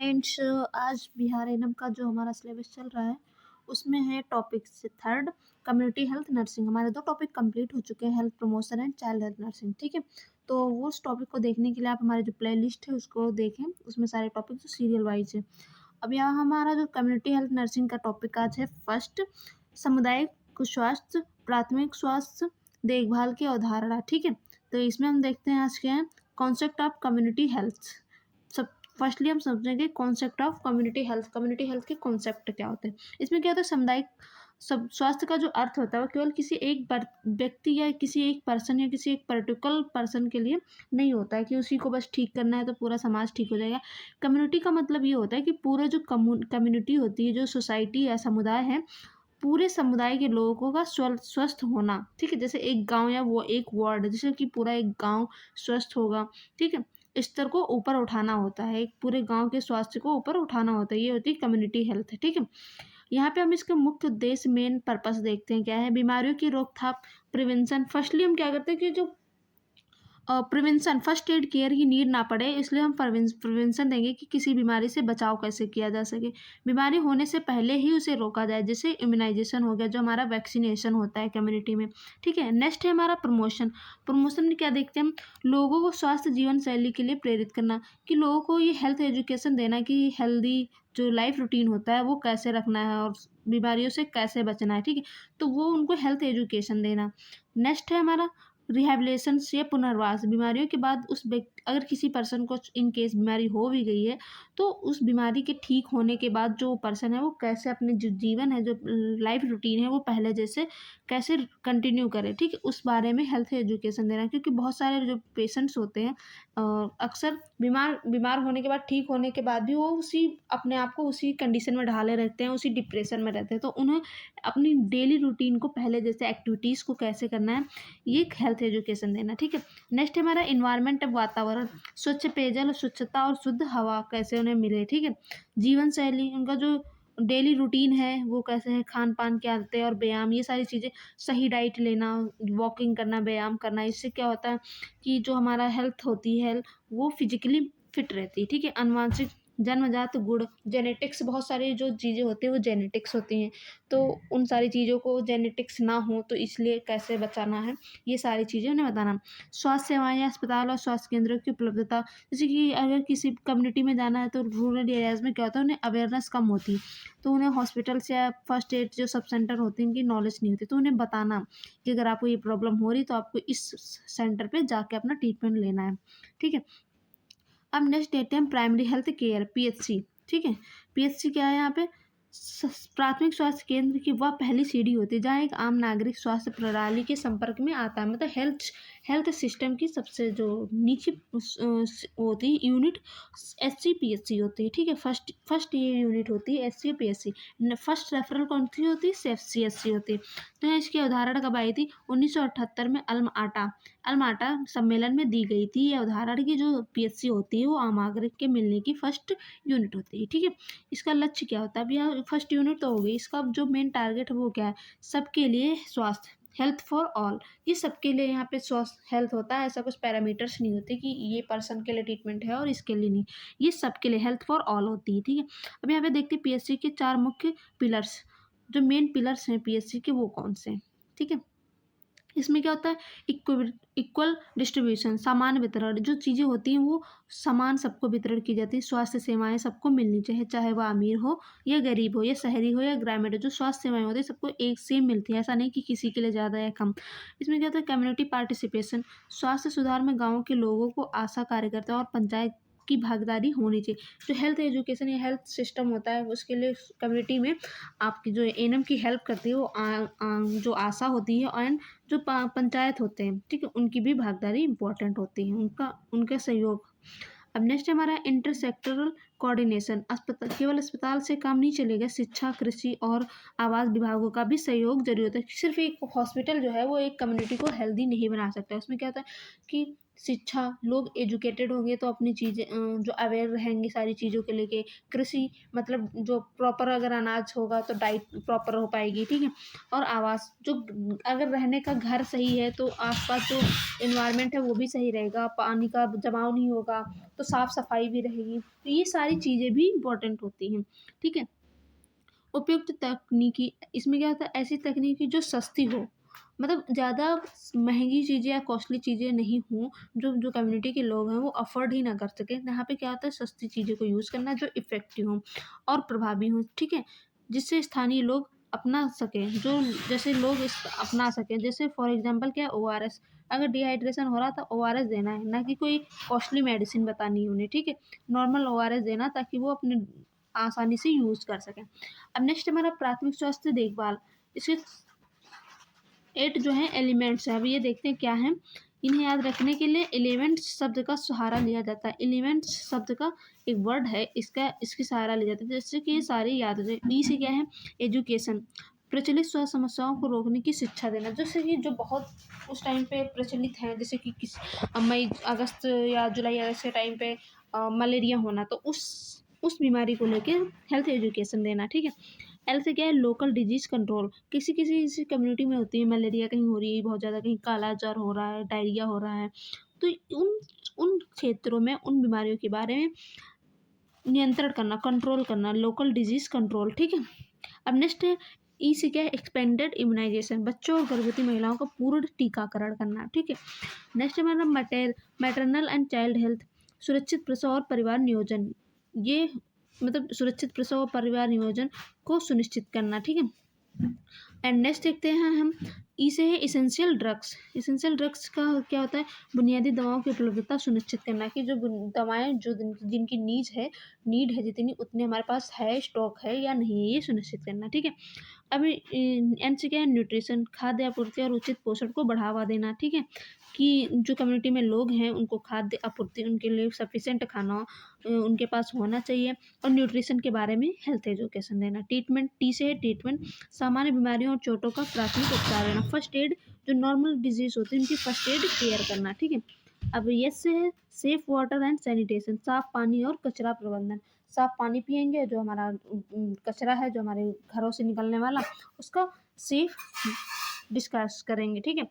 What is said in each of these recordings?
Ends आज Bihar NM का जो हमारा सिलेबस चल रहा है उसमें है टॉपिक से थर्ड कम्युनिटी हेल्थ नर्सिंग। हमारे 2 टॉपिक कंप्लीट हो चुके हैं, health promotion and child health nursing. ठीक है, तो वो उस टॉपिक को देखने के लिए आप हमारी जो प्ले लिस्ट है उसको देखें, उसमें सारे टॉपिक जो सीरियल वाइज है। अब यहाँ हमारा जो कम्युनिटी हेल्थ नर्सिंग का टॉपिक आज है फर्स्ट, सामुदायिक स्वास्थ्य प्राथमिक स्वास्थ्य देखभाल की अवधारणा। ठीक है, तो इसमें हम देखते हैं आज क्या है, कॉन्सेप्ट ऑफ कम्युनिटी हेल्थ। सब फर्स्टली हम समझेंगे concept of community health. Community health के कॉन्सेप्ट क्या होते हैं, इसमें क्या होता है, सामुदायिक सब स्वास्थ्य का जो अर्थ होता है वो केवल किसी एक व्यक्ति या किसी एक पर्सन या किसी एक पर्टिकुलर पर्सन के लिए नहीं होता है कि उसी को बस ठीक करना है तो पूरा समाज ठीक हो जाएगा। कम्युनिटी का मतलब ये होता है कि पूरे जो कम्युनिटी होती है, जो सोसाइटी है, समुदाय है, पूरे समुदाय के लोगों का स्वस्थ होना। ठीक है, जैसे एक गांव या वो एक वार्ड है, जैसे कि पूरा एक गांव स्वस्थ होगा। ठीक है, स्तर को ऊपर उठाना होता है, एक पूरे गांव के स्वास्थ्य को ऊपर उठाना होता है, ये होती है कम्युनिटी हेल्थ। ठीक है, यहाँ पे हम इसका मुख्य उद्देश्य मेन पर्पस देखते हैं क्या है, बीमारियों की रोकथाम प्रिवेंशन। फर्स्टली हम क्या करते हैं कि जो प्रिवेंशन फर्स्ट एड केयर की नीड ना पड़े, इसलिए हम प्रिवेंशन देंगे कि किसी बीमारी से बचाव कैसे किया जा सके, बीमारी होने से पहले ही उसे रोका जाए, जैसे इम्यूनाइजेशन हो गया, जो हमारा वैक्सीनेशन होता है कम्युनिटी में। ठीक है, नेक्स्ट है हमारा प्रमोशन। प्रमोशन में क्या देखते हैं हम, लोगों को स्वास्थ्य जीवन शैली के लिए प्रेरित करना, कि लोगों को ये हेल्थ एजुकेशन देना कि हेल्दी जो लाइफ रूटीन होता है वो कैसे रखना है और बीमारियों से कैसे बचना है। ठीक है, तो वो उनको हेल्थ एजुकेशन देना। नेक्स्ट है हमारा रिहैबिलिटेशन या पुनर्वास। बीमारियों के बाद उस व्यक्ति, अगर किसी पर्सन को इन केस बीमारी हो भी गई है तो उस बीमारी के ठीक होने के बाद जो पर्सन है वो कैसे अपने जो जीवन है, जो लाइफ रूटीन है, वो पहले जैसे कैसे कंटिन्यू करे। ठीक है, उस बारे में हेल्थ एजुकेशन देना, क्योंकि बहुत सारे जो पेशेंट्स होते हैं अक्सर बीमार बीमार होने के बाद, ठीक होने के बाद भी वो उसी अपने आप को उसी कंडीशन में ढाले रहते हैं, उसी डिप्रेशन में रहते हैं। तो उन्हें अपनी डेली रूटीन को पहले जैसे एक्टिविटीज़ को कैसे करना है, ये एक हेल्थ एजुकेशन देना। ठीक है, नेक्स्ट हमारा इन्वायरमेंट, वातावरण, स्वच्छ पेयजल, स्वच्छता और शुद्ध हवा कैसे उन्हें मिले। ठीक है, जीवन शैली, उनका जो डेली रूटीन है वो कैसे है, खान पान की आदतें और व्यायाम, ये सारी चीज़ें, सही डाइट लेना, वॉकिंग करना, व्यायाम करना, इससे क्या होता है कि जो हमारा हेल्थ होती है वो फिजिकली फिट रहती है। ठीक है, अनुवांशिक जन्मजात गुण, जेनेटिक्स, बहुत सारी जो चीज़ें होती हैं वो जेनेटिक्स होती हैं, तो उन सारी चीज़ों को जेनेटिक्स ना हो तो इसलिए कैसे बचाना है, ये सारी चीज़ें उन्हें बताना। स्वास्थ्य सेवाएं या अस्पताल और स्वास्थ्य केंद्रों की उपलब्धता, जैसे कि अगर किसी कम्युनिटी में जाना है तो रूरल एरियाज़ में क्या होता है, उन्हें अवेयरनेस कम होती है, तो उन्हें हॉस्पिटल्स या फर्स्ट एड जो सब सेंटर होते हैं इनकी नॉलेज नहीं होती, तो उन्हें बताना कि अगर आपको ये प्रॉब्लम हो रही तो आपको इस सेंटर पर जाके अपना ट्रीटमेंट लेना है। ठीक है, अब नेक्स्ट देखते हैं प्राइमरी हेल्थ केयर, पीएचसी। ठीक है, पीएचसी क्या है, यहाँ पे प्राथमिक स्वास्थ्य केंद्र की वह पहली सीढ़ी होती है जहाँ एक आम नागरिक स्वास्थ्य प्रणाली के संपर्क में आता है, मतलब हेल्थ हेल्थ सिस्टम की सबसे जो नीचे होती है यूनिट, एचसीपीएचसी होती है। ठीक है, फर्स्ट ये यूनिट होती है एचसीपीएचसी। फर्स्ट रेफरल कौन सी होती है, सीएचसी होती है। तो यहाँ इसकी अवधारणा कब आई थी, 1978 में अलमाटा सम्मेलन में दी गई थी। ये अवधारणा की जो पीएचसी होती है वो आम नागरिक के मिलने की फर्स्ट यूनिट होती है। ठीक है, इसका लक्ष्य क्या होता है, अब यह फर्स्ट यूनिट तो हो गई, इसका जो मेन टारगेट है वो क्या है, सबके लिए स्वास्थ्य, हेल्थ फॉर ऑल। ये सबके लिए यहाँ पे स्वास्थ्य हेल्थ होता है, ऐसा कुछ पैरामीटर्स नहीं होते कि ये पर्सन के लिए ट्रीटमेंट है और इसके लिए नहीं, ये सबके लिए हेल्थ फॉर ऑल होती है। ठीक है, अब यहाँ पे देखते हैं पीएचसी के 4 मुख्य पिलर्स, जो मेन पिलर्स हैं पीएचसी के वो कौन से हैं। ठीक है, इसमें क्या होता है, इक्वल डिस्ट्रीब्यूशन, समान वितरण, जो चीज़ें होती हैं वो समान सबको वितरण की जाती है, स्वास्थ्य सेवाएं सबको मिलनी चाहिए, चाहे वह अमीर हो या गरीब हो या शहरी हो या ग्रामीण हो, जो स्वास्थ्य सेवाएं होती है सबको एक सेम मिलती है, ऐसा नहीं कि किसी के लिए ज़्यादा या कम। इसमें क्या होता है, कम्युनिटी पार्टिसिपेशन, स्वास्थ्य सुधार में गाँव के लोगों को आशा कार्यकर्ता और पंचायत की भागीदारी होनी चाहिए। जो हेल्थ एजुकेशन या हेल्थ सिस्टम होता है उसके लिए कम्युनिटी में आपकी जो एएनएम की हेल्प करती है वो जो आशा होती है एंड जो पंचायत होते हैं, ठीक है, उनकी भी भागीदारी इंपॉर्टेंट होती है, उनका सहयोग। अब नेक्स्ट हमारा इंटरसेक्टरल कोऑर्डिनेशन, अस्पताल, केवल अस्पताल से काम नहीं चलेगा, शिक्षा, कृषि और आवास विभागों का भी सहयोग जरूरी होता है। सिर्फ एक हॉस्पिटल जो है वो एक कम्युनिटी को हेल्दी नहीं बना सकता, उसमें क्या होता है कि शिक्षा, लोग एजुकेटेड होंगे तो अपनी चीज़ें जो अवेयर रहेंगे सारी चीज़ों को लेके। कृषि मतलब जो प्रॉपर अगर अनाज होगा तो डाइट प्रॉपर हो पाएगी, ठीक है? और आवास जो अगर रहने का घर सही है तो आस-पास जो एनवायरनमेंट है वो भी सही रहेगा, पानी का जमाव नहीं होगा, तो साफ-सफाई भी रहेगी। तो ये सारी चीज़ें भी इम्पोर्टेंट होती हैं, ठीक है? उपयुक्त तकनीकी इसमें क्या होता है, ऐसी तकनीकी जो सस्ती हो, मतलब ज़्यादा महँगी चीज़ें या कॉस्टली चीज़ें नहीं हों, जो जो कम्युनिटी के लोग हैं वो अफ़ोर्ड ही ना कर सकें। यहाँ पे क्या होता है, सस्ती चीज़ों को यूज़ करना जो इफ़ेक्टिव हों और प्रभावी हों, ठीक है? जिससे स्थानीय लोग अपना सकें, जो जैसे लोग इस अपना सकें। जैसे फॉर एग्ज़ाम्पल क्या है, ओआरएस, अगर डिहाइड्रेशन हो रहा तो ओआरएस देना है, ना कि कोई कॉस्टली मेडिसिन बतानी है उन्हें, ठीक है? नॉर्मल ओआरएस देना ताकि वो अपने आसानी से यूज़ कर सकें। अब नेक्स्ट हमारा प्राथमिक स्वास्थ्य देखभाल, इसके 8 जो हैं एलिमेंट्स हैं। अब ये देखते हैं क्या हैं। इन्हें याद रखने के लिए एलिमेंट्स शब्द का सहारा लिया जाता है। एलिमेंट्स शब्द का एक वर्ड है, इसकी सहारा लिया जाता है, जैसे कि ये सारे याद हो जाए। ई से क्या है, एजुकेशन, प्रचलित स्वास्थ्य समस्याओं को रोकने की शिक्षा देना, जैसे कि जो बहुत उस टाइम पे प्रचलित हैं, जैसे कि मई अगस्त या जुलाई अगस्त के टाइम पे मलेरिया होना, तो उस बीमारी को लेके हेल्थ एजुकेशन देना, ठीक है? एल से क्या है, लोकल डिजीज़ कंट्रोल, किसी कम्युनिटी में होती है मलेरिया, कहीं हो रही है बहुत ज़्यादा, कहीं काला ज़र हो रहा है, डायरिया हो रहा है, तो उन उन क्षेत्रों में उन बीमारियों के बारे में नियंत्रण करना, कंट्रोल करना, लोकल डिजीज़ कंट्रोल, ठीक है? अब नेक्स्ट है ई से क्या है, एक्सपेंडेड इम्यूनाइजेशन, बच्चों और गर्भवती महिलाओं का पूर्ण टीकाकरण करना, ठीक है? नेक्स्ट है हमारा मैटरनल एंड चाइल्ड हेल्थ, सुरक्षित प्रसव और परिवार नियोजन, ये मतलब सुरक्षित प्रसव और परिवार नियोजन को सुनिश्चित करना, ठीक है? एंड नेक्स्ट देखते हैं हम, ई से है इसेंशियल ड्रग्स। इसेंशियल ड्रग्स का क्या होता है, बुनियादी दवाओं की उपलब्धता सुनिश्चित करना, कि जो दवाएं जो जिनकी नीड है जितनी उतने हमारे पास है, स्टॉक है या नहीं है, ये सुनिश्चित करना, ठीक है? अभी एन से क्या है, न्यूट्रिशन, खाद्य आपूर्ति और उचित पोषण को बढ़ावा देना, ठीक है? कि जो कम्युनिटी में लोग हैं उनको खाद्य आपूर्ति, उनके लिए सफिशिएंट खाना उनके पास होना चाहिए, और न्यूट्रिशन के बारे में हेल्थ एजुकेशन देना। ट्रीटमेंट, टी से है ट्रीटमेंट, सामान्य बीमारियों और चोटों का प्राथमिक उपचार देना। फर्स्ट एड, जो नॉर्मल डिजीज होती है उनकी फर्स्ट एड केयर करना, ठीक है? अब यस से है सेफ वाटर एंड सैनिटेशन, साफ पानी और कचरा प्रबंधन। साफ पानी पिएंगे, जो हमारा कचरा है जो हमारे घरों से निकलने वाला, उसका सेफ डिस्कस करेंगे, ठीक है?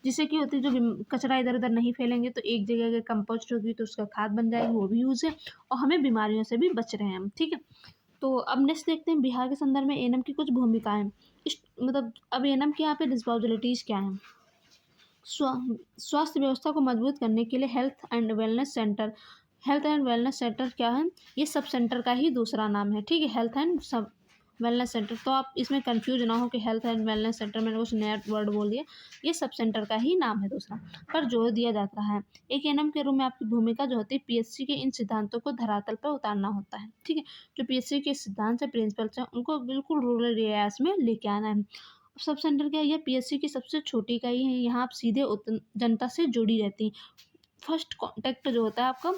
जिससे कि होती है, जो कचरा इधर उधर नहीं फैलेंगे तो एक जगह अगर कंपोस्ट होगी तो उसका खाद बन जाएगी, वो भी यूज़ है, और हमें बीमारियों से भी बच रहे हैं हम, ठीक है? तो अब नेक्स्ट देखते हैं बिहार के संदर्भ में एएनएम की कुछ भूमिकाएं। मतलब अब एएनएम की यहाँ पे रिस्पॉन्सिबिलिटीज़ क्या हैं। स्वास्थ्य व्यवस्था को मजबूत करने के लिए हेल्थ एंड वेलनेस सेंटर क्या है, ये सब सेंटर का ही दूसरा नाम है, ठीक है? हेल्थ एंड सब वेलनेस सेंटर, तो आप इसमें कंफ्यूज ना हो कि हेल्थ एंड वेलनेस सेंटर, मैंने कुछ नया वर्ड बोल दिया, ये सब सेंटर का ही नाम है दूसरा, पर जोर दिया जाता है। एक एएनएम के रूप में आपकी भूमिका जो होती है, पीएचसी के इन सिद्धांतों को धरातल पर उतारना होता है, ठीक है? जो पीएचसी के सिद्धांत से प्रिंसिपल्स हैं उनको बिल्कुल रूरल एरियाज में लेके आना है। सब सेंटर क्या है, ये पीएचसी की सबसे छोटी इकाई है, यहाँ आप सीधे जनता से जुड़ी रहती हैं। फर्स्ट कॉन्टैक्ट जो होता है आपका,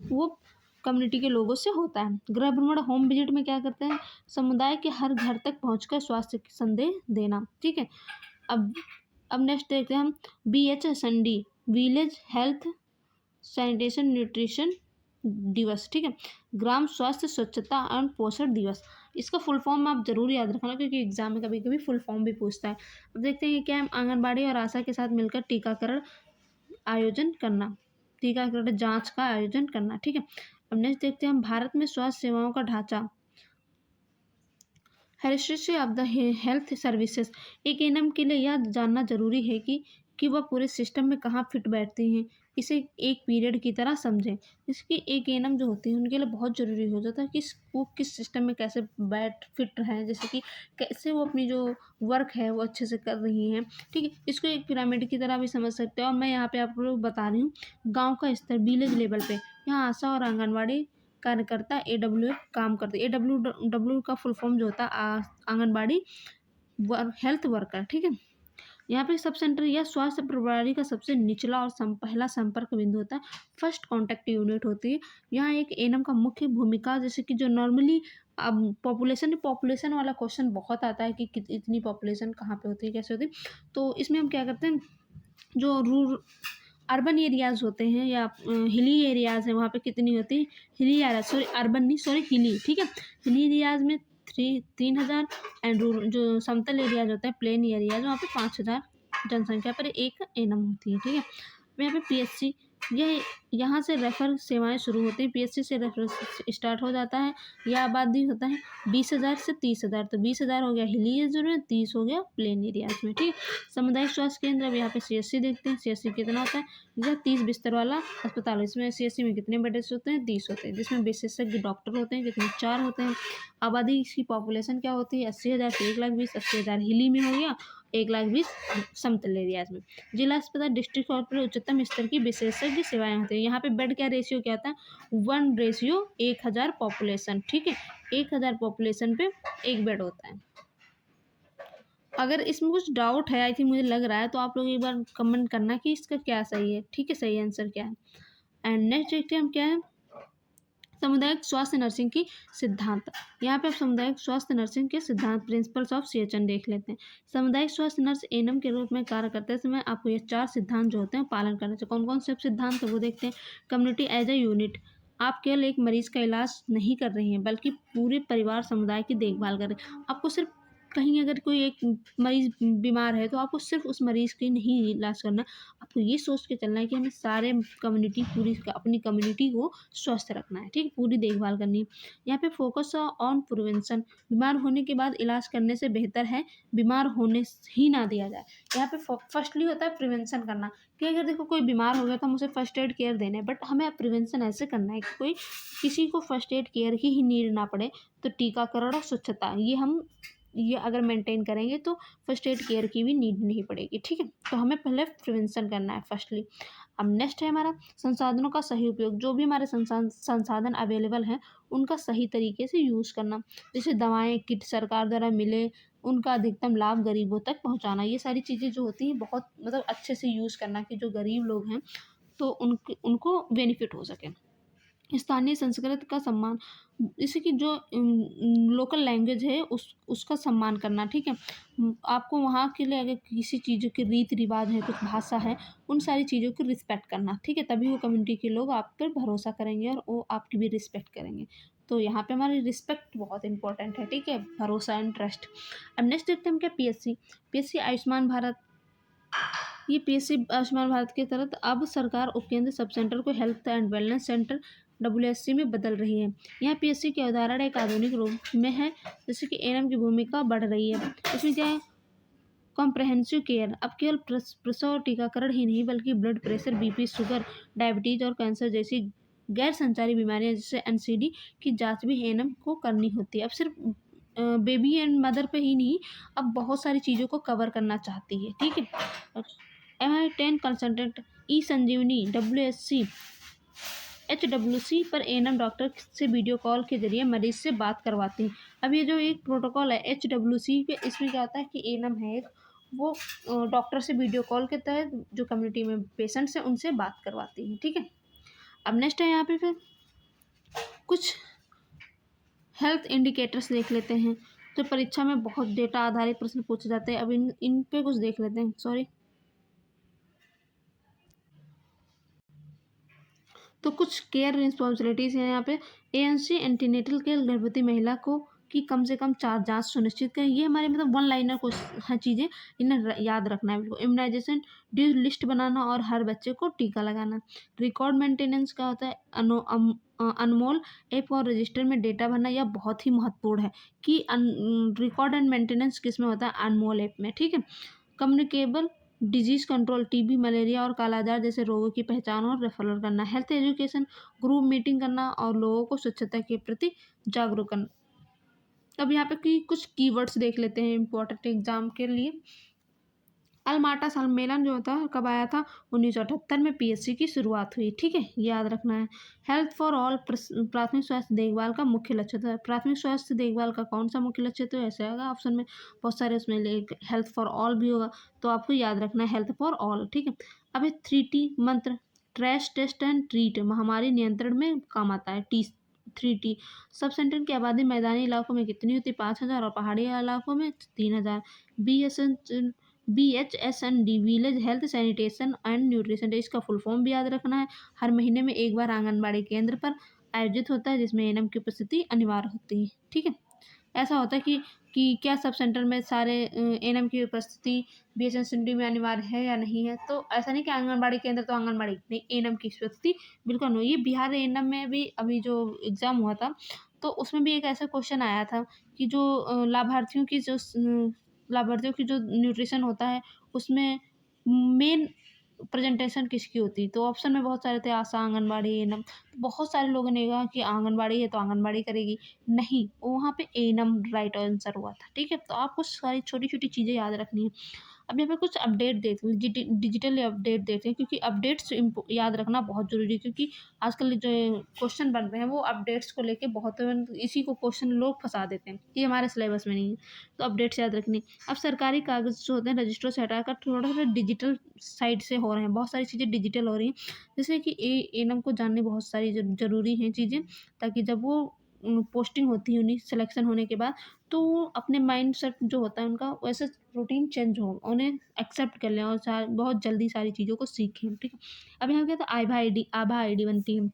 वो कम्युनिटी के लोगों से होता है। गृह भ्रमण, होम विजिट में क्या करते हैं, समुदाय के हर घर तक पहुंचकर स्वास्थ्य के संदेश देना, ठीक है? अब अब नेक्स्ट देखते हैं हम, BHSND, village health sanitation nutrition दिवस, ठीक है? ग्राम स्वास्थ्य स्वच्छता एवं पोषण दिवस, इसका फुल फॉर्म आप जरूर याद रखना, क्योंकि एग्जाम में कभी कभी फुल फॉर्म भी पूछता है। अब देखते हैं क्या है, आंगनबाड़ी और आशा के साथ मिलकर आयोजन करना टीकाकरण जांच का आयोजन करना, ठीक है? अब नेक्स्ट देखते हैं हम, भारत में स्वास्थ्य सेवाओं का ढांचा, हेरिस्ट्री ऑफ द हेल्थ सर्विसेज। एक एएनएम के लिए यह जानना जरूरी है कि वह पूरे सिस्टम में कहाँ फिट बैठती हैं, इसे एक पीरियड की तरह समझें। इसकी एक एएनएम जो होती है उनके लिए बहुत ज़रूरी हो जाता है कि वो किस सिस्टम में कैसे बैठ फिट रहें, जैसे कि कैसे वो अपनी जो वर्क है वो अच्छे से कर रही हैं, ठीक है? इसको एक पिरामिड की तरह भी समझ सकते हो। और मैं यहाँ पे आपको बता रही हूँ, गाँव का स्तर, विलेज लेवल पे, यहाँ आशा और आंगनबाड़ी कार्यकर्ता AWF काम करते हैं। AWW का फुल फॉर्म जो होता है आंगनबाड़ी हेल्थ वर्कर, ठीक है? यहाँ पे सब सेंटर या स्वास्थ्य प्रणाली का सबसे निचला और पहला संपर्क बिंदु होता है, फर्स्ट कॉन्टैक्ट यूनिट होती है। यहाँ एक एएनएम का मुख्य भूमिका, जैसे कि जो नॉर्मली अब पॉपुलेशन वाला क्वेश्चन बहुत आता है कि इतनी पॉपुलेशन कहाँ पे होती है, कैसे होती है, तो इसमें हम क्या करते हैं, जो अर्बन एरियाज़ होते हैं या हिली एरियाज़ हैं वहाँ पे कितनी होती है, हिली एरिया सॉरी अर्बन नहीं सॉरी हिली, ठीक है। हिली एरियाज़ में 3,000 एंड जो समतल एरियाज़ होते हैं प्लेन एरियाज़ वहाँ पे 5,000 जनसंख्या पर एक एनम होती है, ठीक है। अब यहाँ पे पीएचसी ये यहाँ से रेफर सेवाएं शुरू होती हैं, पीएचसी से रेफर स्टार्ट हो जाता है। यह आबादी होता है 20,000 से 30,000, तो 20,000 हो गया हिली एरिया में, 30 हो गया प्लेन एरियाज में, ठीक। सामुदायिक स्वास्थ्य केंद्र, अब यहाँ पे सीएससी देखते हैं, सीएससी कितना होता है, यह 30 बिस्तर वाला अस्पताल। इसमें सीएससी में कितने बेड्स होते हैं, 30 होते हैं, जिसमें विशेषज्ञ डॉक्टर होते हैं कितने, 4 होते हैं। आबादी की पॉपुलेशन क्या होती है, 80,000 से 1,20,000, 80,000 हिली में हो गया, 1,20,000 समतल एरियाज में। जिला अस्पताल डिस्ट्रिक्ट और पर उच्चतम स्तर की विशेषज्ञ सेवाएं होती है। यहाँ पे बेड क्या रेशियो क्या होता है, 1:1,000 पॉपुलेशन, ठीक है। 1,000 पॉपुलेशन पे एक बेड होता है। अगर इसमें कुछ डाउट है, आई थिंक मुझे लग रहा है, तो आप लोग एक बार कमेंट करना कि इसका क्या सही है, ठीक है, सही आंसर क्या है। एंड नेक्स्ट देखते हैं हम क्या है, सामुदायिक स्वास्थ्य नर्सिंग की सिद्धांत। यहाँ पे आप सामुदायिक स्वास्थ्य नर्सिंग के सिद्धांत प्रिंसिपल्स ऑफ सीएचएन देख लेते हैं। सामुदायिक स्वास्थ्य नर्स एनएम के रूप में कार्य करते समय आपको ये 4 सिद्धांत जो होते हैं पालन करना चाहिए। कौन कौन से सिद्धांत है वो देखते हैं। कम्युनिटी एज ए यूनिट, आप केवल एक मरीज का इलाज नहीं कर रही हैं बल्कि पूरे परिवार समुदाय की देखभाल कर रहे हैं। आपको सिर्फ कहीं अगर कोई एक मरीज बीमार है तो आपको सिर्फ उस मरीज की नहीं इलाज करना, आपको ये सोच के चलना है कि हमें सारे कम्युनिटी पूरी अपनी कम्युनिटी को स्वस्थ रखना है, ठीक है, पूरी देखभाल करनी है। यहाँ पे फोकस ऑन प्रिवेंशन, बीमार होने के बाद इलाज करने से बेहतर है बीमार होने ही ना दिया जाए। यहाँ पे फर्स्टली होता है प्रिवेंशन करना, कि अगर देखो कोई बीमार हो गया तो हम उसे फर्स्ट एड केयर देना है, बट हमें प्रिवेंशन ऐसे करना है कि कोई किसी को फर्स्ट एड केयर की ही नीड ना पड़े। तो टीकाकरण और स्वच्छता ये अगर मेंटेन करेंगे तो फर्स्ट एड केयर की भी नीड नहीं पड़ेगी, ठीक है। तो हमें पहले प्रिवेंशन करना है फर्स्टली। अब नेक्स्ट है हमारा संसाधनों का सही उपयोग, जो भी हमारे संसाधन अवेलेबल हैं उनका सही तरीके से यूज़ करना। जैसे दवाएं किट सरकार द्वारा मिले, उनका अधिकतम लाभ गरीबों तक पहुंचाना। ये सारी चीज़ें जो होती हैं बहुत मतलब अच्छे से यूज़ करना कि जो गरीब लोग हैं तो उनको बेनिफिट हो सके। स्थानीय संस्कृत का सम्मान, जैसे कि जो लोकल लैंग्वेज है उसका सम्मान करना, ठीक है। आपको वहाँ के लिए अगर किसी चीज़ों के रीति रिवाज है, कुछ भाषा है, उन सारी चीज़ों की रिस्पेक्ट करना, ठीक है, तभी वो कम्युनिटी के लोग आप पर भरोसा करेंगे और वो आपकी भी रिस्पेक्ट करेंगे। तो यहाँ पे हमारी रिस्पेक्ट बहुत इंपॉर्टेंट है, ठीक है, भरोसा एंड ट्रस्ट। अब नेक्स्ट देखते हैं हम क्या, पीएससी आयुष्मान भारत। ये पीएससी आयुष्मान भारत के तहत अब सरकार उपकेंद्र सब सेंटर को health and wellness centre WSC में बदल रही है। यहाँ पीएससी के उदाहरण एक आधुनिक रूप में है, जैसे कि एनएम की भूमिका बढ़ रही है। इसमें क्या है, कॉम्प्रहेंसिव केयर, अब केवल प्रसव टीकाकरण ही नहीं बल्कि blood pressure, BP, sugar, diabetes और कैंसर जैसी गैर संचारी बीमारियां जैसे एनसीडी की जांच भी एनएम को करनी होती है। अब सिर्फ बेबी एंड मदर पे ही नहीं, अब बहुत सारी चीज़ों को कवर करना चाहती है, ठीक है। MI10 कंसल्टेंट, ई संजीवनी, WSC, HWC पर एनएम डॉक्टर से वीडियो कॉल के जरिए मरीज से बात करवाते हैं। अब ये जो एक प्रोटोकॉल है HWC पे, इसमें क्या होता है कि एनएम है एक, वो डॉक्टर से वीडियो कॉल के तहत जो कम्युनिटी में पेशेंट्स हैं उनसे बात करवाती है, ठीक है। अब नेक्स्ट है यहाँ पे फिर कुछ हेल्थ इंडिकेटर्स देख लेते हैं। तो परीक्षा में बहुत डेटा आधारित प्रश्न पूछे जाते हैं। अब इन पे कुछ देख लेते हैं, सॉरी। तो कुछ केयर रिस्पॉन्सिबिलिटीज़ हैं यहाँ पे। एएनसी एंटीनेटल केयर, गर्भवती महिला को कि कम से कम 4 जांच सुनिश्चित करें। ये हमारे मतलब वन लाइनर को हाँ चीज़ें इन्हें याद रखना है बिल्कुल। इम्यूनाइजेशन ड्यू लिस्ट बनाना और हर बच्चे को टीका लगाना। रिकॉर्ड मेंटेनेंस का होता है अनमोल ऐप और रजिस्टर में डेटा भरना। यह बहुत ही महत्वपूर्ण है कि रिकॉर्ड एंड मेंटेनेंस किस में होता है, अनमोल ऐप में, ठीक है। Communicable disease control, TB, malaria और कालाजार जैसे रोगों की पहचान और रेफरल करना। हेल्थ एजुकेशन, ग्रुप मीटिंग करना और लोगों को स्वच्छता के प्रति जागरूक करना। अब यहाँ पे कुछ कीवर्ड्स देख लेते हैं इंपॉर्टेंट एग्जाम के लिए। अलमाटा सम्मेलन जो होता है कब आया था, 1978 में पीएससी की शुरुआत हुई, ठीक है, याद रखना है। हेल्थ फॉर ऑल, प्राथमिक स्वास्थ्य देखभाल का मुख्य लक्ष्य था। प्राथमिक स्वास्थ्य देखभाल का कौन सा मुख्य लक्ष्य, तो ऐसे आएगा ऑप्शन में, बहुत सारे उसमें हेल्थ फॉर ऑल भी होगा, तो आपको याद रखना है हेल्थ फॉर ऑल, ठीक है। अब 3T मंत्र, ट्रैश, टेस्ट एंड ट्रीट, महामारी नियंत्रण में काम आता है। 3T। सब सेंटर की आबादी मैदानी इलाकों में कितनी होती है, 5,000 और पहाड़ी इलाकों में 3,000। VHSND, village health sanitation and nutrition, इसका फुल फॉर्म भी याद रखना है। हर महीने में एक बार आंगनबाड़ी केंद्र पर आयोजित होता है, जिसमें एएनएम की उपस्थिति अनिवार्य होती है। ठीक है, ऐसा होता है कि क्या सब सेंटर में सारे एएनएम की उपस्थिति BHSND में अनिवार्य है या नहीं है। तो ऐसा नहीं कि आंगनबाड़ी केंद्र तो आंगनबाड़ी नहीं, एएनएम की उपस्थिति बिल्कुल नहीं। ये बिहार एएनएम में भी अभी जो एग्ज़ाम हुआ था, तो उसमें भी एक ऐसा क्वेश्चन आया था कि जो लाभार्थियों की जो न्यूट्रिशन होता है, उसमें मेन प्रेजेंटेशन किसकी होती। तो ऑप्शन में बहुत सारे थे, आशा, आंगनबाड़ी, एएनएम। बहुत सारे लोगों ने कहा कि आंगनबाड़ी है तो आंगनबाड़ी करेगी, नहीं, वहाँ पे एएनएम राइट आंसर हुआ था। ठीक है, तो आपको सारी छोटी छोटी चीज़ें याद रखनी है। अब यहाँ पे कुछ अपडेट देखते हैं, डिजिटल अपडेट देखते हैं, क्योंकि अपडेट्स याद रखना बहुत ज़रूरी है, क्योंकि आजकल जो क्वेश्चन बन रहे हैं वो अपडेट्स को लेके बहुत, इसी को क्वेश्चन लोग फंसा देते हैं कि हमारे सिलेबस में नहीं है। तो अपडेट्स याद रखनी। अब सरकारी कागज जो होते हैं रजिस्टरों से हटाकर थोड़ा सा डिजिटल साइड से हो रहे हैं, बहुत सारी चीज़ें डिजिटल हो रही हैं, जैसे कि एएनएम को जाननी बहुत सारी ज़रूरी हैं चीज़ें, ताकि जब वो पोस्टिंग होती है उन्हीं सिलेक्शन होने के बाद, तो वो अपने माइंड सेट जो होता है उनका वैसे रूटीन चेंज हो, उन्हें एक्सेप्ट कर लें और बहुत जल्दी सारी चीज़ों को सीखें। ठीक है, अब यहाँ क्या था, आभा आईडी बनती है।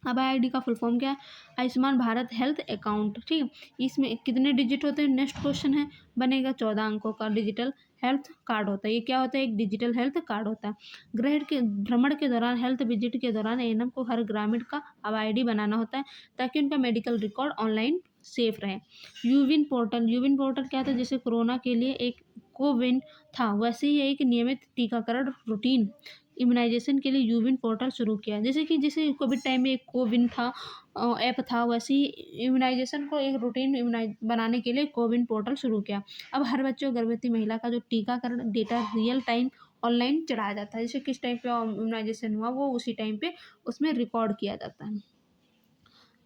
आभा आईडी का फुल फॉर्म क्या है, आयुष्मान भारत हेल्थ अकाउंट। ठीक है, इसमें कितने डिजिट होते हैं, नेक्स्ट क्वेश्चन है, बनेगा 14 अंकों का डिजिटल हेल्थ कार्ड होता है। ये क्या होता है, एक डिजिटल हेल्थ कार्ड होता है। भ्रमण के दौरान, हेल्थ विजिट के दौरान एएनएम को हर ग्रामीण का आभा आईडी बनाना होता है, ताकि उनका मेडिकल रिकॉर्ड ऑनलाइन सेफ रहे। यूविन पोर्टल क्या था, जैसे कोरोना के लिए एक कोविन था, वैसे ही एक नियमित टीकाकरण रूटीन इम्यूनाइजेशन के लिए यूविन पोर्टल शुरू किया। जैसे कोविड टाइम में एक कोविन था, ऐप था, वैसे ही इम्यूनाइजेशन को एक रूटीन बनाने के लिए कोविन पोर्टल शुरू किया। अब हर बच्चे और गर्भवती महिला का जो टीकाकरण डेटा रियल टाइम ऑनलाइन चढ़ाया जाता है, जैसे किस टाइम पे इम्यूनाइजेशन हुआ वो उसी टाइम पे उसमें रिकॉर्ड किया जाता है।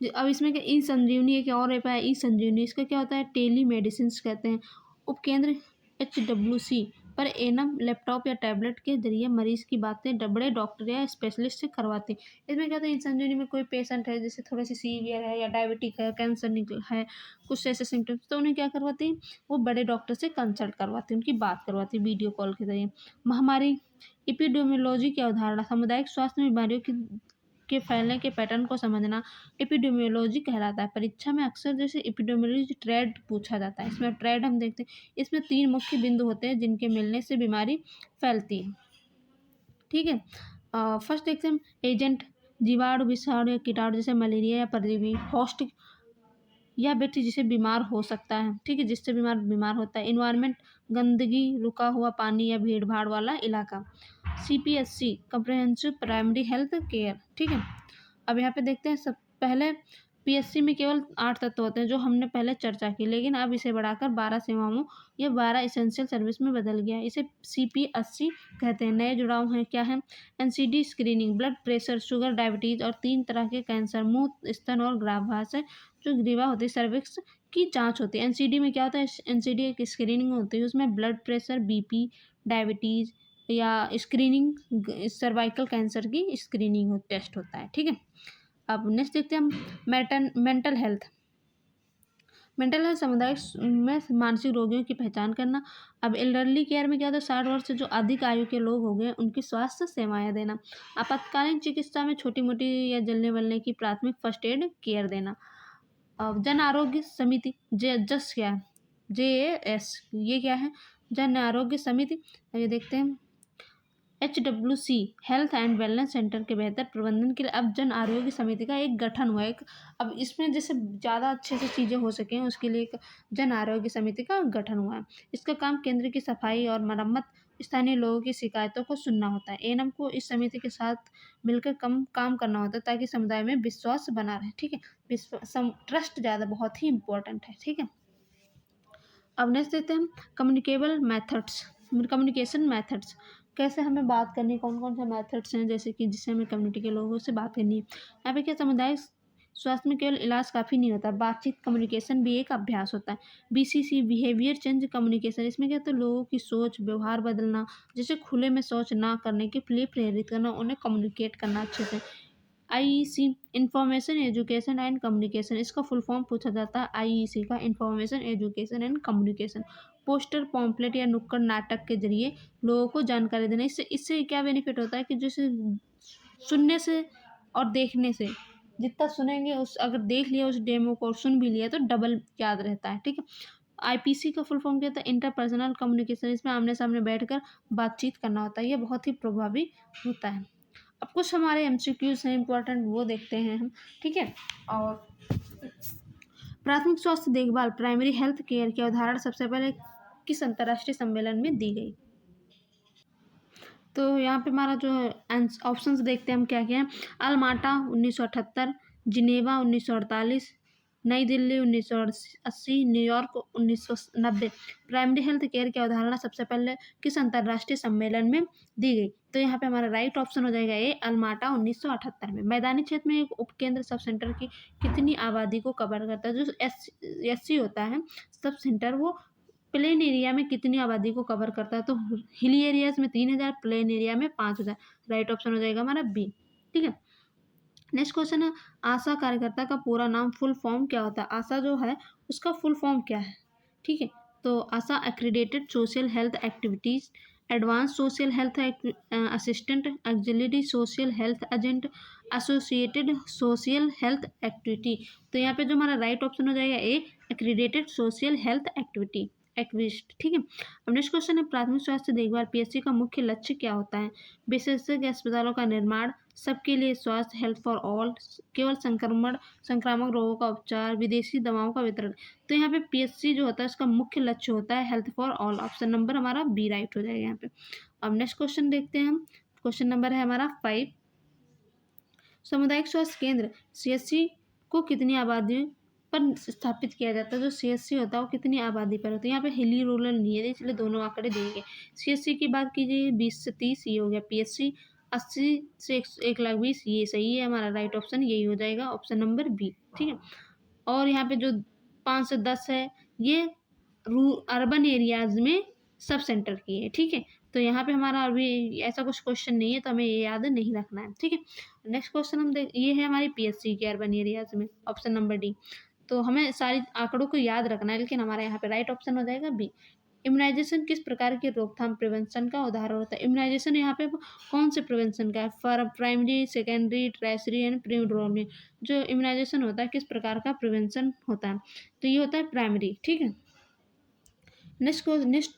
अब इसमें क्या, ई संजीवनी एक और ऐप है, ई संजीवनी, इसका क्या होता है, टेली मेडिसिन कहते हैं। उपकेंद्र HWC पर एएनएम लैपटॉप या टैबलेट के जरिए मरीज की बातें बड़े डॉक्टर या स्पेशलिस्ट से करवाते हैं। इसमें क्या होता है, ई संजीवनी में कोई पेशेंट है जैसे थोड़ी सी सीवियर है या डायबिटिक है, कैंसर निकल है, कुछ ऐसे सिम्टम्स, तो उन्हें क्या करवाते हैं, वो बड़े डॉक्टर से कंसल्ट करवाते हैं, उनकी बात करवाते हैं वीडियो कॉल के जरिए। महामारी एपिडेमियोलॉजी की अवधारणा, सामुदायिक स्वास्थ्य में बीमारियों के फैलने के पैटर्न को समझना एपिडेमियोलॉजी कहलाता है। परीक्षा में अक्सर जैसे एपिडेमियोलॉजी ट्रेड पूछा जाता है। इसमें ट्रेड हम देखते हैं, इसमें 3 मुख्य बिंदु होते हैं जिनके मिलने से बीमारी फैलती है। ठीक है, फर्स्ट देखते हैं एजेंट, जीवाणु, विषाणु या कीटाणु, जैसे मलेरिया या परजीवी। होस्ट या व्यक्ति जिसे बीमार हो सकता है, ठीक है, जिससे बीमार होता है। इन्वायरमेंट, गंदगी, रुका हुआ पानी या भीड़ भाड़ वाला इलाका। CPSC, comprehensive primary health care. ठीक है, अब यहाँ पे देखते हैं, सब पहले PSC में केवल 8 तत्व होते हैं, जो हमने पहले चर्चा की, लेकिन अब इसे बढ़ाकर 12 सेवाओं या 12 एसेंशियल सर्विस में बदल गया। इसे CPSC कहते हैं। नए जुड़ाव हैं, क्या है, NCD screening, blood pressure, sugar, diabetes और 3 तरह के कैंसर, मुंह, स्तन और गर्भाशय जो ग्रीवा होती है, सर्विक्स की जांच होती है। एनसीडी में क्या होता है, एनसीडी एक स्क्रीनिंग होती है, उसमें ब्लड प्रेशर, BP, डायबिटीज़ या स्क्रीनिंग, सर्वाइकल कैंसर की स्क्रीनिंग टेस्ट होता है। ठीक है, अब नेक्स्ट देखते हैं हम मेंटल हेल्थ समुदाय में मानसिक रोगियों की पहचान करना। अब एल्डरली केयर में क्या होता है, 60 वर्ष से जो अधिक आयु के लोग हो गए उनकी स्वास्थ्य सेवाएं देना। आपातकालीन चिकित्सा में छोटी मोटी या जलने वलने की प्राथमिक फर्स्ट एड केयर देना। जन आरोग्य समिति, जस क्या है, JAS, ये क्या है, जन आरोग्य समिति। ये देखते हैं HWC, health and wellness centre के बेहतर प्रबंधन के लिए अब जन आरोग्य समिति का एक गठन हुआ है। अब इसमें जैसे ज़्यादा अच्छे से चीज़ें हो सकें उसके लिए एक जन आरोग्य समिति का गठन हुआ है। इसका काम केंद्र की सफाई और मरम्मत, स्थानीय लोगों की शिकायतों को सुनना होता है। एएनएम को इस समिति के साथ मिलकर काम करना होता है, ताकि समुदाय में विश्वास बना रहे। ठीक है, ट्रस्ट ज़्यादा बहुत ही इंपॉर्टेंट है। ठीक है, अब नेक्स्ट देखते हैं कम्युनिकेशन मैथड्स, कैसे हमें बात करनी, कौन कौन से मैथड्स हैं, जैसे कि जिससे हमें कम्युनिटी के लोगों से बात करनी है। यहाँ पे क्या, सामुदायिक स्वास्थ्य में केवल इलाज काफ़ी नहीं होता, बातचीत, कम्युनिकेशन भी एक अभ्यास होता है। BCC, बिहेवियर चेंज कम्युनिकेशन, इसमें क्या होता है, लोगों की सोच, व्यवहार बदलना, जैसे खुले में शौच ना करने के लिए प्रेरित करना, उन्हें कम्युनिकेट करना अच्छे से। IEC information education and communication, इसका फुल फॉर्म पूछा जाता है आईईसी का, information education and communication. Poster, pamphlet या नुक्कड़ नाटक के जरिए लोगों को जानकारी देना। इससे इससे क्या बेनिफिट होता है कि जैसे सुनने से और देखने से, जितना सुनेंगे उस, अगर देख लिया उस डेमो को और सुन भी लिया तो डबल याद रहता है, ठीक है। आईपीसी का फुल फॉर्म क्या होता है? इंटरपर्सनल कम्युनिकेशन, इसमें आमने सामने बैठकर बातचीत करना होता है, ये बहुत ही प्रभावी होता है। अब कुछ हमारे एमसीक्यूज हैं इंपॉर्टेंट, वो देखते हैं हम, ठीक है। और प्राथमिक स्वास्थ्य देखभाल, प्राइमरी हेल्थ केयर की अवधारणा सबसे पहले किस अंतर्राष्ट्रीय सम्मेलन में दी गई? तो यहाँ पे हमारा जो है ऑप्शंस देखते हैं हम क्या क्या है। अलमाटा 1978, जिनेवा 1948, नई Delhi 1980, New York 1990। Primary health care की अवधारणा सबसे पहले किस अंतर्राष्ट्रीय सम्मेलन में दी गई? तो यहाँ पे हमारा राइट ऑप्शन हो जाएगा ए, अलमाटा 1978 में। मैदानी क्षेत्र में एक उपकेंद्र सब सेंटर की कितनी आबादी को कवर करता है? जो एस होता है सब सेंटर, वो प्लेन एरिया में कितनी आबादी को कवर करता है? तो हिली एरियाज में 3000, प्लेन एरिया में 5000। राइट ऑप्शन हो जाएगा हमारा बी, ठीक है। नेक्स्ट क्वेश्चन है, आशा कार्यकर्ता का पूरा नाम, फुल फॉर्म क्या होता है? आशा जो है उसका फुल फॉर्म क्या है, ठीक है। तो ASHA accredited social health activities, advance social health assistant, auxiliary social health agent, associated social health activity. तो यहाँ पे जो हमारा राइट ऑप्शन हो जाएगा A, accredited social health activity activist, ठीक है। अब नेक्स्ट क्वेश्चन है, प्राथमिक स्वास्थ्य देखभाल पीएचसी का मुख्य लक्ष्य क्या होता है? विशेषज्ञ अस्पतालों का निर्माण, सबके लिए स्वास्थ्य, हेल्थ फॉर ऑल, केवल संक्रामक रोगों का उपचार, विदेशी दवाओं का वितरण। तो यहाँ पे पीएचसी जो होता है इसका मुख्य लक्ष्य होता है health for all. Option number हमारा बी राइट हो जाएगा यहाँ पे। अब नेक्स्ट क्वेश्चन देखते हैं हम। क्वेश्चन नंबर है हमारा 5। सामुदायिक स्वास्थ्य केंद्र सीएचसी को कितनी आबादी पर स्थापित किया जाता है? जो सीएचसी होता है वो कितनी आबादी पर होता है? यहाँ पे हिली रूरल नहीं है, इसलिए दोनों आंकड़े दिए गए। सीएचसी की बात कीजिए 20 से 30, ये हो गया। पीएचसी 80 से 120, ये सही है, हमारा राइट ऑप्शन यही हो जाएगा, ऑप्शन नंबर बी, ठीक है। और यहाँ पे जो 5 से 10 है, ये अर्बन एरियाज में सब सेंटर की है, ठीक है। तो यहाँ पे हमारा अभी ऐसा कुछ क्वेश्चन नहीं है, तो हमें ये याद नहीं रखना है, ठीक है। नेक्स्ट क्वेश्चन हम देख, ये है हमारी पीएचसी के अर्बन एरियाज में, ऑप्शन नंबर डी। तो हमें सारी आंकड़ों को याद रखना है, लेकिन हमारे यहाँ पे राइट ऑप्शन हो जाएगा बी। इम्यूनाइजेशन किस प्रकार की रोकथाम प्रिवेंशन का उदाहरण होता है? इम्यूनाइजेशन यहाँ पे कौन से प्रिवेंशन का है? For primary, secondary, tertiary and predominant. जो इम्यूनाइजेशन होता है किस प्रकार का प्रिवेंशन होता है? तो ये होता है प्राइमरी, ठीक है। नेक्स्ट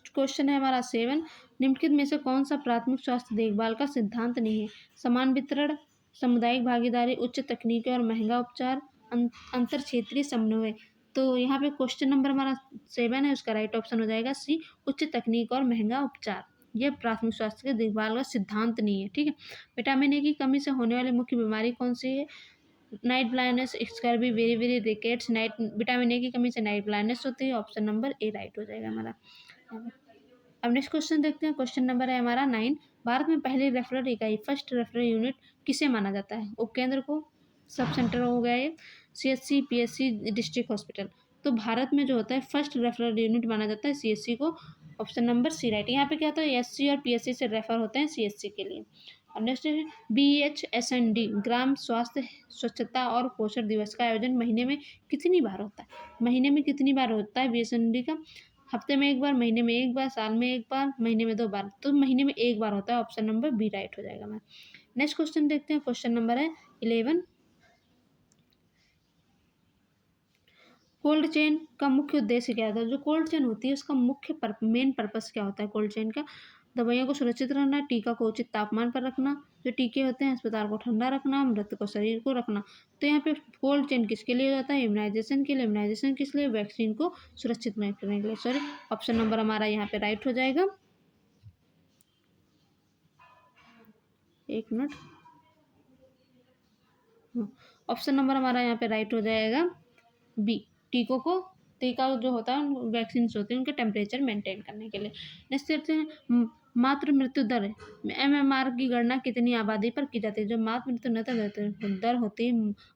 क्वेश्चन है हमारा 7। निम्नलिखित में से कौन सा प्राथमिक स्वास्थ्य देखभाल का सिद्धांत नहीं है? समान वितरण, सामुदायिक भागीदारी, उच्च तकनीकी और महंगा उपचार, अंतर क्षेत्रीय समन्वय। तो यहाँ पे क्वेश्चन नंबर हमारा 7 है, उसका राइट ऑप्शन हो जाएगा सी, उच्च तकनीक और महंगा उपचार। यह प्राथमिक स्वास्थ्य के देखभाल का सिद्धांत नहीं है, ठीक है। विटामिन ए की कमी से होने वाली मुख्य बीमारी कौन सी है? Night blindness, scurvy, very very rickets. Night vitamin A की कमी से नाइट ब्लाइंडनेस होती है, ऑप्शन नंबर ए राइट हो जाएगा हमारा। अब नेक्स्ट क्वेश्चन देखते हैं। क्वेश्चन नंबर है हमारा 9। भारत में पहली रेफरल इकाई, फर्स्ट रेफरल यूनिट किसे माना जाता है? उपकेंद्र को, सब सेंटर हो गया ये, सीएचसी, पीएचसी, डिस्ट्रिक्ट हॉस्पिटल। तो भारत में जो होता है फर्स्ट रेफरल यूनिट माना जाता है सीएचसी को, ऑप्शन नंबर सी राइट। यहाँ पे क्या होता है, एससी और पीएचसी से रेफर होते हैं सीएचसी के लिए। और नेक्स्ट है BHSND, ग्राम स्वास्थ्य स्वच्छता और पोषण दिवस का आयोजन महीने में कितनी बार होता है? महीने में कितनी बार होता है BHSND का? हफ्ते में एक बार, महीने में एक बार, साल में एक बार, महीने में 2 बार। तो महीने में एक बार होता है, ऑप्शन नंबर बी राइट हो जाएगा। मैं नेक्स्ट क्वेश्चन देखते हैं। क्वेश्चन नंबर है 11। कोल्ड चेन का मुख्य उद्देश्य क्या होता है? जो कोल्ड चेन होती है उसका मुख्य मेन पर्पस क्या होता है कोल्ड चेन का? दवाइयों को सुरक्षित रखना, टीका को उचित तापमान पर रखना, जो टीके होते हैं अस्पताल को ठंडा रखना, मृत को शरीर को रखना। तो यहाँ पे कोल्ड चेन किसके लिए होता है? इम्यूनाइजेशन के लिए। इम्यूनाइजेशन किस लिए? वैक्सीन को सुरक्षित में करने के लिए। सॉरी, ऑप्शन नंबर हमारा यहाँ पे राइट हो जाएगा। एक मिनट, ऑप्शन नंबर हमारा यहाँ पे राइट हो जाएगा बी। टीका जो होता है वैक्सीन होते हैं उनके टेम्परेचर मेंटेन करने के लिए। नेक्स्ट देखते हैं मातृ मृत्यु दर एमएमआर की गणना कितनी आबादी पर की जाती है? जो मातृ मृत्यु दर होती है,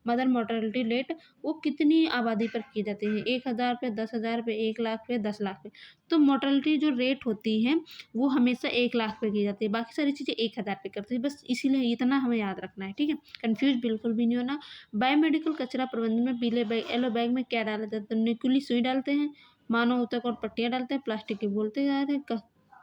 मदर मोर्टेलिटी रेट, वो कितनी आबादी पर की जाती है? 1,000 पे, 10,000 पे, 1 लाख पे, 10 लाख पे। तो मोर्टेलिटी जो रेट होती है वो हमेशा 1 लाख पे की जाती है, बाकी सारी चीज़ें 1,000 पे करती है। बस इसीलिए इतना हमें याद रखना है, ठीक है। कन्फ्यूज बिल्कुल भी नहीं होना। बायोमेडिकल कचरा प्रबंधन में पीले बैग येलो बैग में क्या डाला जाता है? तो न्यूक्ली सुई डालते हैं, मानव ऊतक और पट्टियाँ डालते हैं, प्लास्टिक की बोलते जा रहे हैं,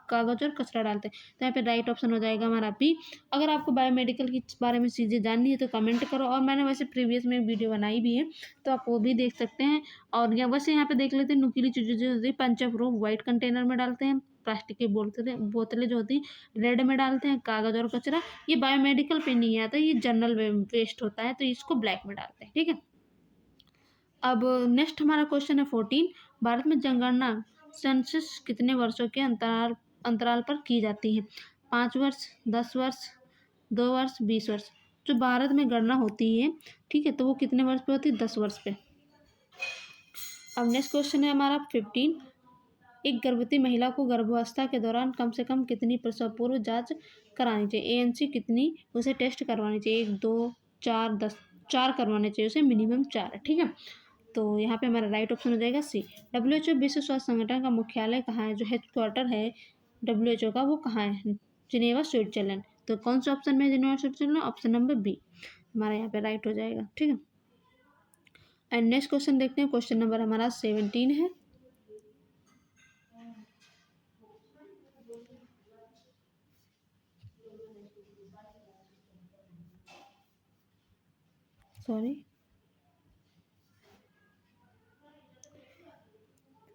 कागज और कचरा डालते हैं। तो यहाँ पे राइट ऑप्शन हो जाएगा हमारा बी। अगर आपको बायोमेडिकल के बारे में चीज़ें जाननी है तो कमेंट करो, और मैंने वैसे प्रीवियस में वीडियो बनाई भी है, तो आप वो भी देख सकते हैं। और या वैसे यहाँ पे देख लेते हैं, नुकीली चीज़ें जो होती है पंचफ्रोम वाइट कंटेनर में डालते हैं, प्लास्टिक की बोतलें जो होती हैं रेड में डालते हैं, कागज और कचरा ये बायोमेडिकल पे नहीं आता, ये जनरल वेस्ट होता है, तो इसको ब्लैक में डालते हैं, ठीक है। अब नेक्स्ट हमारा क्वेश्चन है 14। भारत में जनगणना सेंसस कितने वर्षों के अंतराल पर की जाती है? 5 वर्ष, 10 वर्ष, 2 वर्ष, 20 वर्ष। जो भारत में गणना होती है, ठीक है, तो वो कितने वर्ष पे होती है? 10 वर्ष पे। अब नेक्स्ट क्वेश्चन है हमारा 15। एक गर्भवती महिला को गर्भावस्था के दौरान कम से कम कितनी प्रसव पूर्व जांच करानी चाहिए? एएनसी कितनी उसे टेस्ट करवानी चाहिए? 1, 2, 4, 10। 4 करवाने चाहिए उसे, मिनिमम 4, ठीक है। तो यहाँ पे हमारा राइट ऑप्शन हो जाएगा सी। डब्ल्यूएचओ विश्व स्वास्थ्य संगठन का मुख्यालय कहाँ है? जो हेडक्वार्टर है डब्ल्यूएचओ का वो कहाँ है? Geneva, Switzerland. तो कौन सा ऑप्शन में Geneva Switzerland? Option number B हमारा यहाँ पे राइट हो जाएगा, ठीक है। एंड नेक्स्ट क्वेश्चन देखते हैं, क्वेश्चन नंबर हमारा 17 है। सॉरी,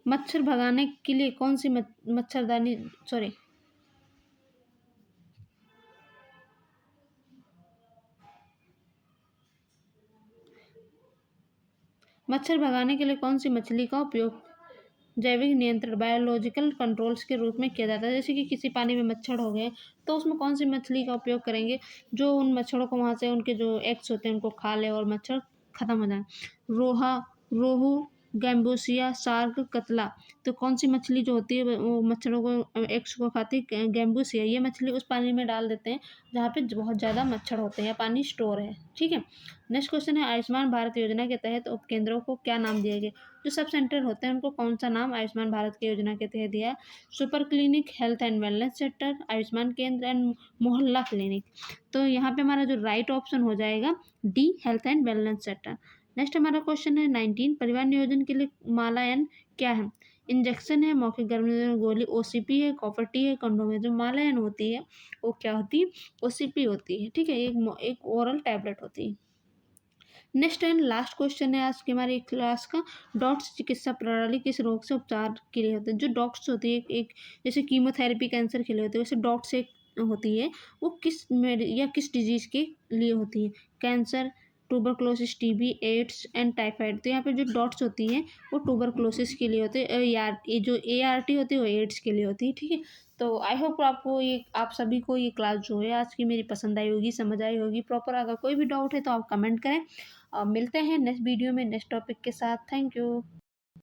मच्छर भगाने के लिए कौन सी मच्छरदानी, सॉरी, मच्छर भगाने के लिए कौन सी मछली का उपयोग जैविक नियंत्रण बायोलॉजिकल कंट्रोल्स के रूप में किया जाता है? जैसे कि किसी पानी में मच्छर हो गए तो उसमें कौन सी मछली का उपयोग करेंगे जो उन मच्छरों को वहाँ से उनके जो एग्स होते हैं उनको खा ले और मच्छर खत्म हो जाए? रोहा, रोहू, गैम्बूसिया, शार्क, कतला। तो कौन सी मछली जो होती है वो मच्छरों को एग्स को खाती है? गैम्बूसिया। ये मछली उस पानी में डाल देते हैं जहाँ पे बहुत ज़्यादा मच्छर होते हैं या पानी स्टोर है, ठीक है। नेक्स्ट क्वेश्चन है, आयुष्मान भारत योजना के तहत उपकेंद्रों को क्या नाम दिया गया? जो सब सेंटर होते हैं उनको कौन सा नाम आयुष्मान भारत की योजना के तहत दिया? Super clinic, health and wellness centre, Ayushman केंद्र एंड मोहल्ला क्लिनिक। तो यहाँ पे हमारा जो राइट ऑप्शन हो जाएगा D, health and wellness centre. Next हमारा क्वेश्चन है 19। परिवार नियोजन के लिए मालायन क्या है? इंजेक्शन है, मौखिक गर्भ गोली, ओसीपी है, कॉपर टी है, कंडोम है। जो मालायन होती है वो क्या होती है? ओसीपी होती है, ठीक है, एक ओरल टैबलेट होती है। नेक्स्ट एंड लास्ट क्वेश्चन है आज की हमारी क्लास का, डॉट्स चिकित्सा प्रणाली किस रोग से उपचार के लिए होते हैं? जो डॉट्स होती है एक जैसे कीमोथेरेपी कैंसर के लिए होती है, वैसे डॉट्स एक होती है वो किस डिजीज के लिए होती है? Cancer, tuberculosis, TB, AIDS and typhoid. तो यहाँ पे जो डॉट्स होती हैं वो ट्यूबरक्लोसिस के लिए होते हैं, यार ये जो ART होती है वो एड्स के लिए होती है, ठीक है। तो आई होप आपको ये आप सभी को ये क्लास जो है आज की मेरी पसंद आई होगी, समझ आई होगी प्रॉपर। अगर कोई भी डाउट है तो आप कमेंट करें। मिलते हैं नेक्स्ट वीडियो में नेक्स्ट टॉपिक के साथ। Thank you.